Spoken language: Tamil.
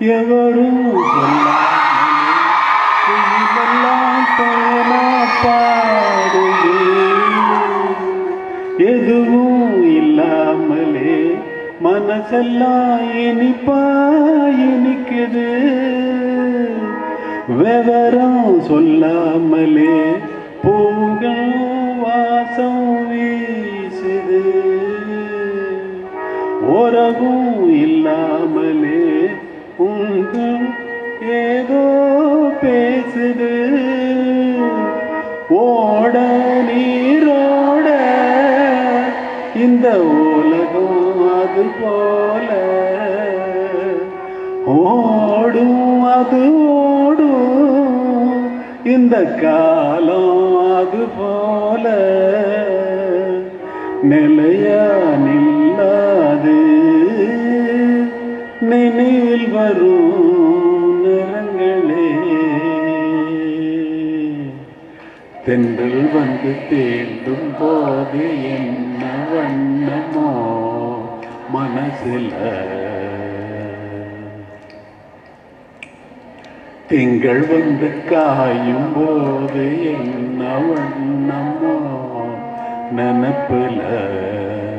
எவரும் சொல்லாமலே குயிலெல்லாம் தேனா பாடுது. எதுவும் இல்லாமலே மனசெல்லாம் இனிப்பா இனிக்குது. விவரம் சொல்லாமலே பூங்கள் வாசம் வீசுது. உறவும் இல்லாமலே உங்கள் ஏதோ பேசுது. ஓட நீரோட இந்த உலகம் அது போல ஓடும். அது ஓடும் இந்த காலம் அது போல. நிலையா நில்லாது நினைவில் வரும் நிறங்களே. தென்றல் வந்து தேடும் போது என்ன வண்ணமோ மனசில. திங்கள் வந்து காயும் போது என்ன வண்ணமோ நினப்புல.